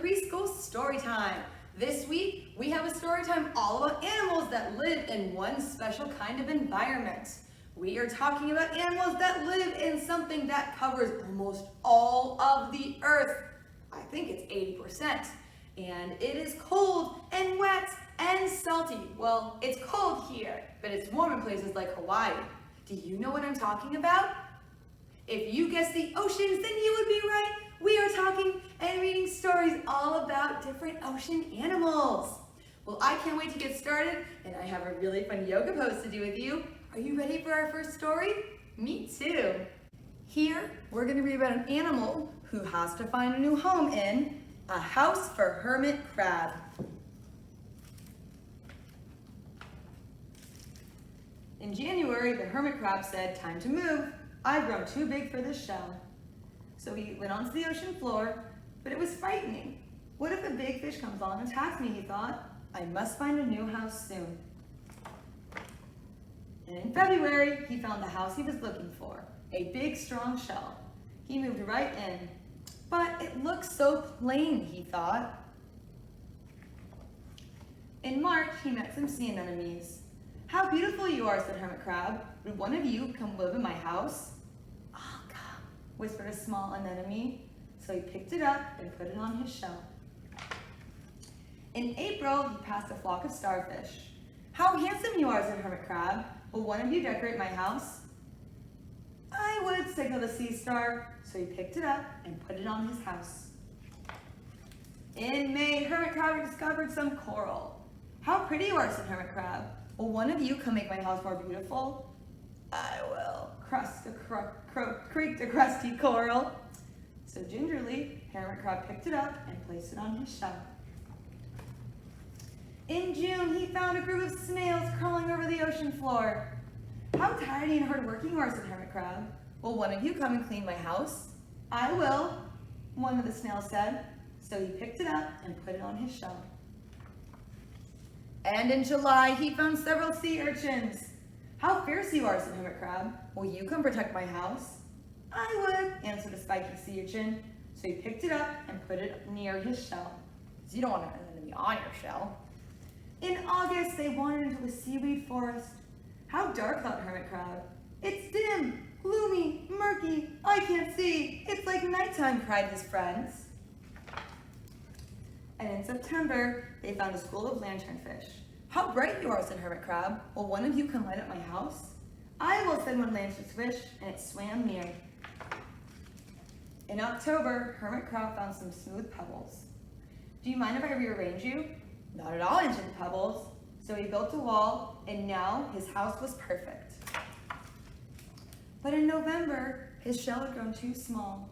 Preschool Storytime. This week, we have a story time all about animals that live in one special kind of environment. We are talking about animals that live in something that covers almost all of the earth. I think it's 80%. And it is cold and wet and salty. Well, it's cold here, but it's warm in places like Hawaii. Do you know what I'm talking about? If you guessed the oceans, then you would be right. We are talking and reading stories all about different ocean animals. Well, I can't wait to get started, and I have a really fun yoga pose to do with you. Are you ready for our first story? Me too. Here, we're going to read about an animal who has to find a new home in a house for Hermit Crab. In January, the Hermit Crab said, "Time to move. I've grown too big for this shell." So he went onto the ocean floor, but it was frightening. What if a big fish comes along and attacks me, he thought. I must find a new house soon. And in February, he found the house he was looking for, a big, strong shell. He moved right in, but it looks so plain, he thought. In March, he met some sea anemones. "How beautiful you are," said Hermit Crab. "Would one of you come live in my house?" "I'll come," whispered a small anemone. So he picked it up and put it on his shell. In April, he passed a flock of starfish. "How handsome you are," said Hermit Crab. "Will one of you decorate my house?" "I would," signaled the sea star. So he picked it up and put it on his house. In May, Hermit Crab discovered some coral. "How pretty you are," said Hermit Crab. "Will one of you come make my house more beautiful?" "I will," creaked a crusty coral. So gingerly, Hermit Crab picked it up and placed it on his shell. In June, he found a group of snails crawling over the ocean floor. "How tired and hardworking you are," said Hermit Crab. "Will one of you come and clean my house?" "I will," one of the snails said. So he picked it up and put it on his shell. And in July, he found several sea urchins. "How fierce you are," said Hermit Crab. "Will you come protect my house?" "I would," answered a spiky sea urchin. So he picked it up and put it near his shell. So you don't want an enemy on your shell. In August, they wandered into a seaweed forest. "How dark," thought Hermit Crab. "It's dim, gloomy, murky. I can't see. It's like nighttime," cried his friends. And in September, they found a school of lanternfish. "How bright you are," said Hermit Crab. "Will one of you come light up my house?" "I will," said one lanternfish, and it swam near. In October, Hermit Crab found some smooth pebbles. "Do you mind if I rearrange you?" "Not at all," answered the pebbles. So he built a wall, and now his house was perfect. But in November, his shell had grown too small.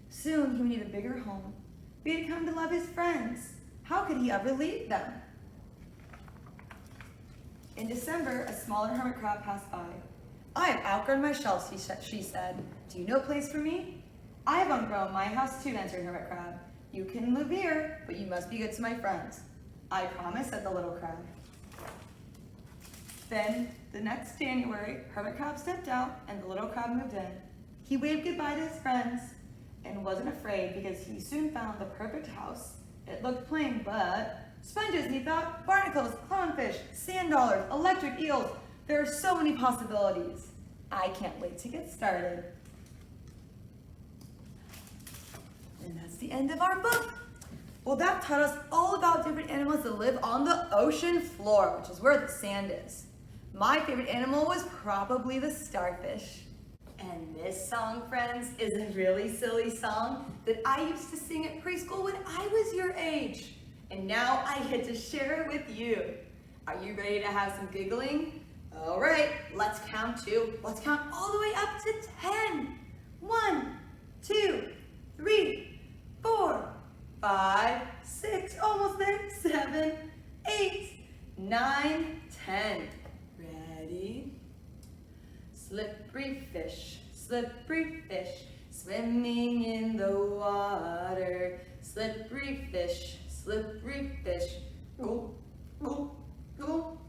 Soon he would need a bigger home. But he had come to love his friends. How could he ever leave them? In December, a smaller hermit crab passed by. "I have outgrown my shell," she said. "Do you know a place for me?" "I have outgrown my house too," answered Hermit Crab. "You can live here, but you must be good to my friends." "I promise," said the little crab. Then, the next January, Hermit Crab stepped out and the little crab moved in. He waved goodbye to his friends and wasn't afraid because he soon found the perfect house. It looked plain, but sponges, he thought, barnacles, clownfish, sand dollars, electric eels. There are so many possibilities. I can't wait to get started. And that's the end of our book. Well, that taught us all about different animals that live on the ocean floor, which is where the sand is. My favorite animal was probably the starfish. And this song, friends, is a really silly song that I used to sing at preschool when I was your age. And now I get to share it with you. Are you ready to have some giggling? All right, let's count all the way up to 10. 1, 2, 3, 4, 5, 6, almost there, 7, 8, 9, 10. Ready? Slippery fish, swimming in the water. Slippery fish, go, go, go.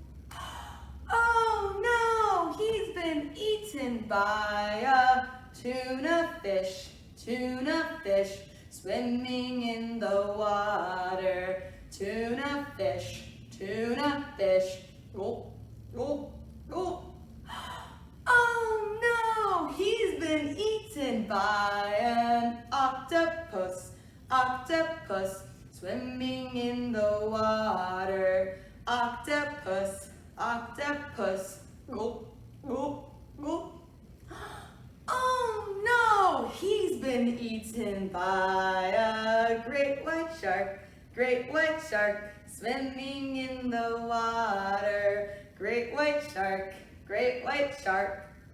Oh no, he's been eaten by a tuna fish, swimming in the water. Tuna fish, gulp, gulp, gulp. Oh no, he's been eaten by an octopus, swimming in the water. Octopus, gulp, gulp, gulp. Oh no, he's been eaten by a great white shark, swimming in the water. Great white shark,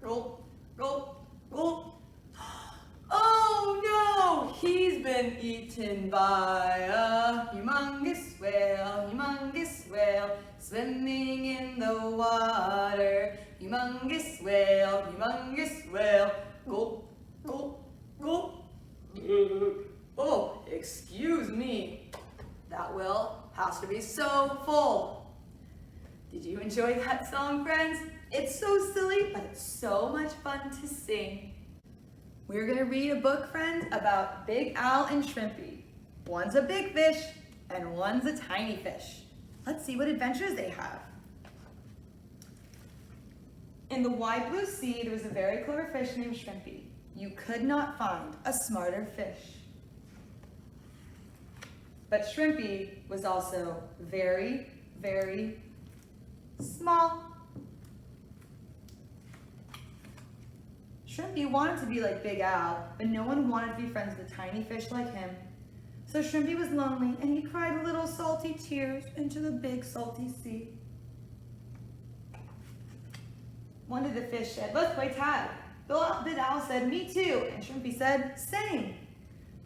gulp, gulp, gulp. Oh no, he's been eaten by a humongous whale, swimming in the water. Humongous whale, gulp, gulp, gulp. Oh, excuse me. That whale has to be so full. Did you enjoy that song, friends? It's so silly, but it's so much fun to sing. We're gonna read a book, friends, about Big Al and Shrimpy. One's a big fish and one's a tiny fish. Let's see what adventures they have. In the wide blue sea, there was a very clever fish named Shrimpy. You could not find a smarter fish. But Shrimpy was also very, very small. Shrimpy wanted to be like Big Al, but no one wanted to be friends with a tiny fish like him. So Shrimpy was lonely and he cried little salty tears into the big salty sea. One of the fish said, "Let's play tag." Big Al said, "Me too," and Shrimpy said, "Same."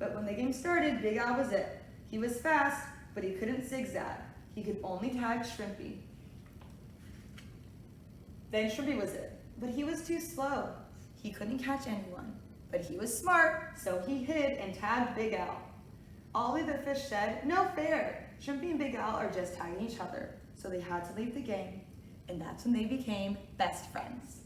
But when the game started, Big Al was it. He was fast, but he couldn't zigzag. He could only tag Shrimpy. Then Shrimpy was it, but he was too slow. He couldn't catch anyone, but he was smart, so he hid and tagged Big Al. All the other fish said, "No fair. Shrimpy and Big Al are just tagging each other," so they had to leave the game. And that's when they became best friends.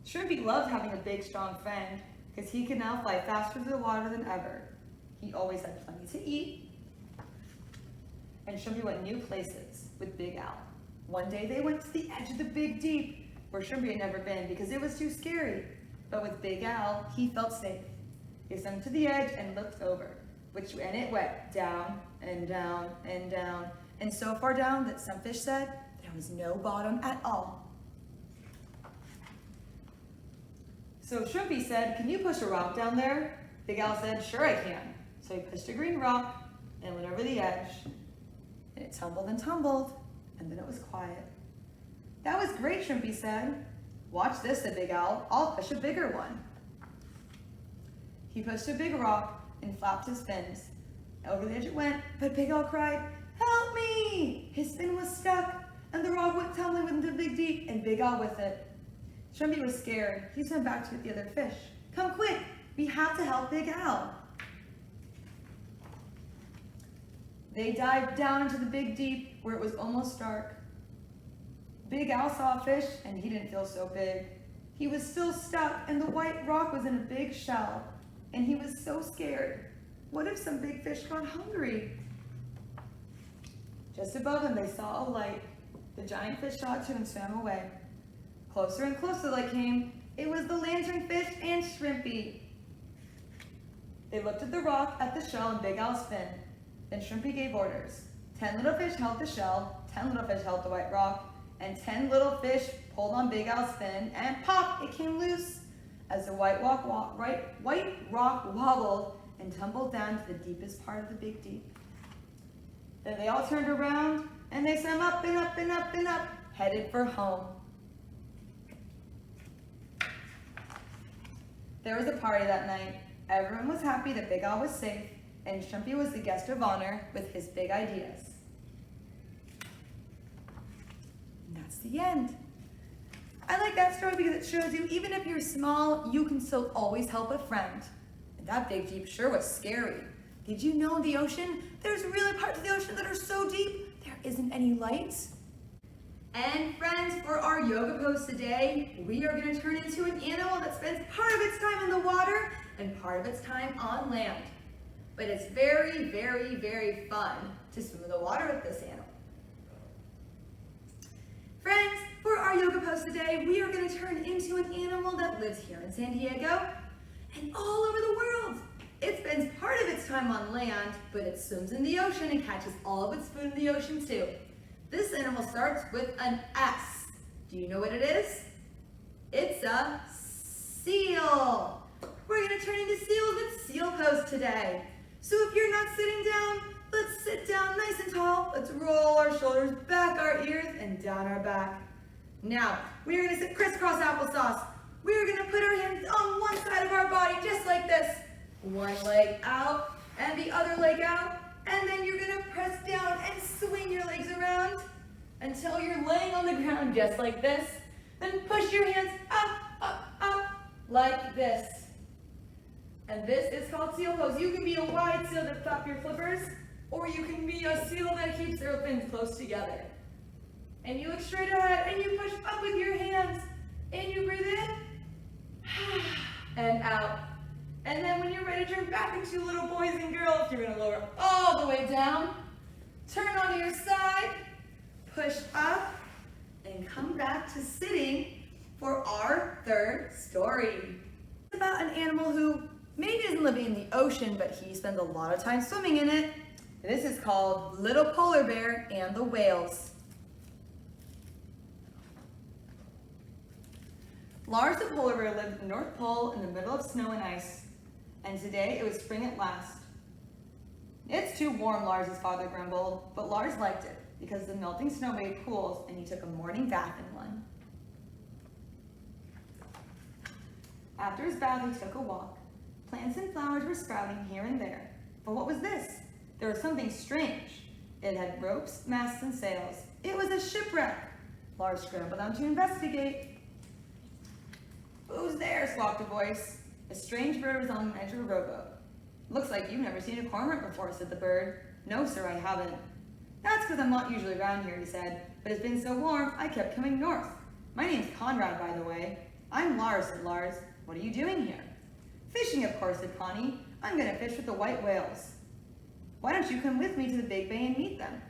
Shrimpy loved having a big, strong friend because he could now fly faster through the water than ever. He always had plenty to eat. And Shrimpy went new places with Big Al. One day they went to the edge of the big deep where Shrimpy had never been because it was too scary. But with Big Al, he felt safe. He swam to the edge and looked over, and it went down and down and down. And so far down that some fish said there was no bottom at all. So Shrimpy said, "Can you push a rock down there?" Big Al said, "Sure I can." So he pushed a green rock and went over the edge. And it tumbled and tumbled, and then it was quiet. "That was great," Shrimpy said. "Watch this," said Big Al. "I'll push a bigger one." He pushed a big rock and flapped his fins. Over the edge it went, but Big Al cried, "Help me!" His fin was stuck, and the rock went tumbling into the big deep, and Big Al with it. Shrimpy was scared. He swam back to the other fish. "Come quick, we have to help Big Al." They dived down into the big deep where it was almost dark. Big Al saw a fish, and he didn't feel so big. He was still stuck, and the white rock was in a big shell, and he was so scared. What if some big fish got hungry? Just above him, they saw a light. The giant fish saw it too and swam away. Closer and closer the light came. It was the lanternfish and Shrimpy. They looked at the rock, at the shell, and Big Al's fin. Then Shrimpy gave orders. 10 little fish held the shell, 10 little fish held the white rock, and 10 little fish pulled on Big Al's fin, and pop, it came loose as the white rock wobbled and tumbled down to the deepest part of the big deep. Then they all turned around, and they swam up and up and up and up, headed for home. There was a party that night. Everyone was happy that Big Al was safe, and Shrimpy was the guest of honor with his big ideas. And that's the end. I like that story because it shows you, even if you're small, you can still always help a friend. And that big deep sure was scary. Did you know in the ocean, there's really parts of the ocean that are so deep, there isn't any lights? And friends, for our yoga pose today, we are going to turn into an animal that spends part of its time in the water and part of its time on land. But it's very, very, very fun to swim in the water with this animal. Friends, for our yoga pose today, we are going to turn into an animal that lives here in San Diego and all over the world. It spends part of its time on land, but it swims in the ocean and catches all of its food in the ocean too. This animal starts with an S. Do you know what it is? It's a seal. We're going to turn into seals with seal pose today. So if you're not sitting down, let's sit down nice and tall. Let's roll our shoulders back our ears and down our back. Now, we are going to sit crisscross applesauce. We are going to put our hands on one side of our body just like this. One leg out and the other leg out. And then you're going to press down and swing your legs around until you're laying on the ground just like this. Then push your hands up, up, up like this. And this is called seal pose. You can be a wide seal that flap your flippers, or you can be a seal that keeps their fins close together. And you look straight ahead and you push up with your hands. And you breathe in and out. And then when you're ready to turn back into little boys and girls, you're going to lower all the way down, turn onto your side, push up, and come back to sitting for our third story. It's about an animal who maybe isn't living in the ocean, but he spends a lot of time swimming in it. This is called Little Polar Bear and the Whales. Lars the polar bear lived in the North Pole in the middle of snow and ice. And today it was spring at last. It's too warm, Lars' father grumbled, but Lars liked it because the melting snow made pools and he took a morning bath in one. After his bath, he took a walk. Plants and flowers were sprouting here and there. But what was this? There was something strange. It had ropes, masts, and sails. It was a shipwreck. Lars scrambled down to investigate. "Who's there?" squawked a voice. A strange bird was on the edge of a rowboat. "Looks like you've never seen a cormorant before," said the bird. "No, sir, I haven't." "That's because I'm not usually around here," he said. "But it's been so warm, I kept coming north. My name's Conrad, by the way." "I'm Lars," said Lars. "What are you doing here?" "Fishing, of course," said Connie. "I'm going to fish with the white whales." "Why don't you come with me to the big bay and meet them?"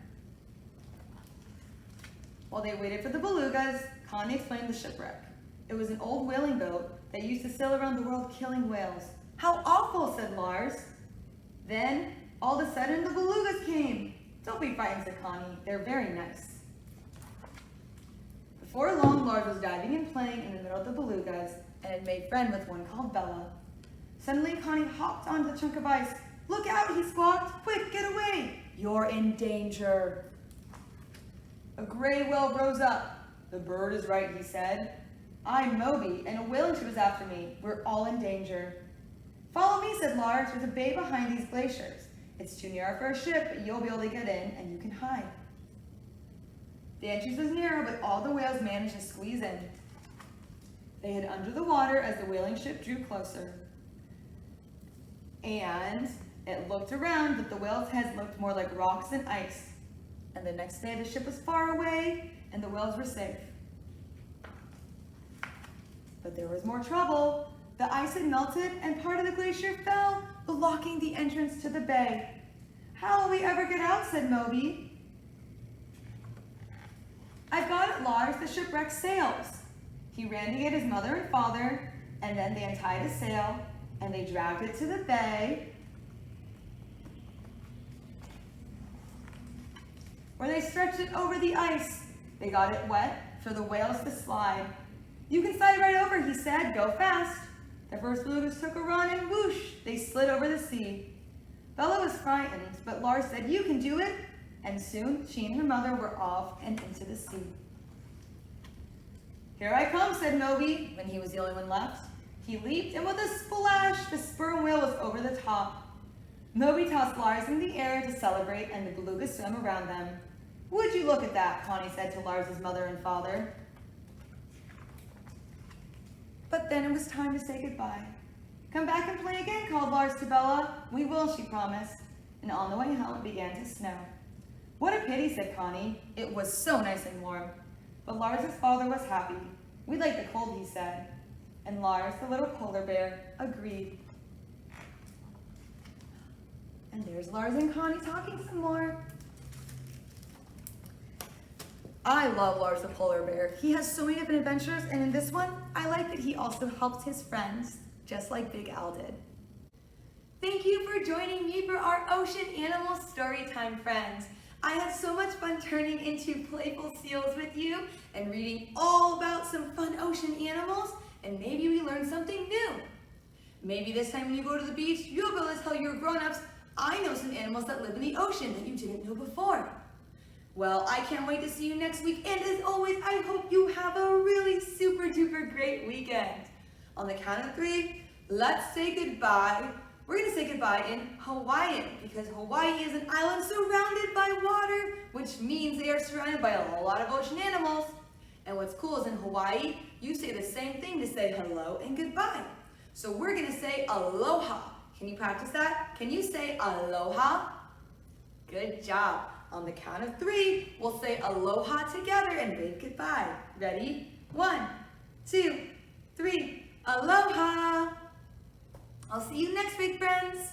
While they waited for the belugas, Connie explained the shipwreck. It was an old whaling boat that used to sail around the world killing whales. "How awful," said Lars. Then, all of a sudden, the belugas came. "Don't be frightened," said Connie. "They're very nice." Before long, Lars was diving and playing in the middle of the belugas and had made friend with one called Bella. Suddenly, Connie hopped onto the chunk of ice. "Look out," he squawked. "Quick, get away. You're in danger." A gray whale rose up. "The bird is right," he said. "I'm Moby, and a whaling ship is after me. We're all in danger." "Follow me," said Lars. "There's a bay behind these glaciers. It's too narrow for a ship, but you'll be able to get in, and you can hide." The entrance was narrow, but all the whales managed to squeeze in. They hid under the water as the whaling ship drew closer. And it looked around, but the whales' heads looked more like rocks and ice. And the next day, the ship was far away, and the whales were safe. But there was more trouble. The ice had melted, and part of the glacier fell, blocking the entrance to the bay. "How will we ever get out?" said Moby. "I've got it, Lars. The shipwreck sails." He ran to get his mother and father, and then they untied a sail, and they dragged it to the bay, where they stretched it over the ice. They got it wet for the whales to slide. "You can slide right over," he said. "Go fast." The first belugas took a run, and whoosh, they slid over the sea. Bella was frightened, but Lars said, "You can do it." And soon she and her mother were off and into the sea. "Here I come," said Moby, when he was the only one left. He leaped, and with a splash, the sperm whale was over the top. Moby tossed Lars in the air to celebrate, and the belugas swam around them. "Would you look at that?" Connie said to Lars' mother and father. But then it was time to say goodbye. "Come back and play again," called Lars to Bella. "We will," she promised. And on the way home, it began to snow. "What a pity," said Connie. "It was so nice and warm." But Lars' father was happy. "We like the cold," he said. And Lars, the little polar bear, agreed. And there's Lars and Connie talking some more. I love Lars the polar bear. He has so many different adventures, and in this one, I like that he also helps his friends, just like Big Al did. Thank you for joining me for our Ocean Animal Storytime, friends. I had so much fun turning into playful seals with you and reading all about some fun ocean animals, and maybe we learned something new. Maybe this time when you go to the beach, you'll be able to tell your grown-ups, I know some animals that live in the ocean that you didn't know before. Well, I can't wait to see you next week, and as always, I hope you have a really super duper great weekend. On the count of 3, let's say goodbye. We're gonna say goodbye in Hawaiian, because Hawaii is an island surrounded by water, which means they are surrounded by a lot of ocean animals. And what's cool is in Hawaii, you say the same thing to say hello and goodbye. So we're gonna say aloha. Can you practice that? Can you say aloha? Good job. On the count of 3, we'll say aloha together and wave goodbye. Ready? 1, 2, 3. Aloha! I'll see you next week, friends.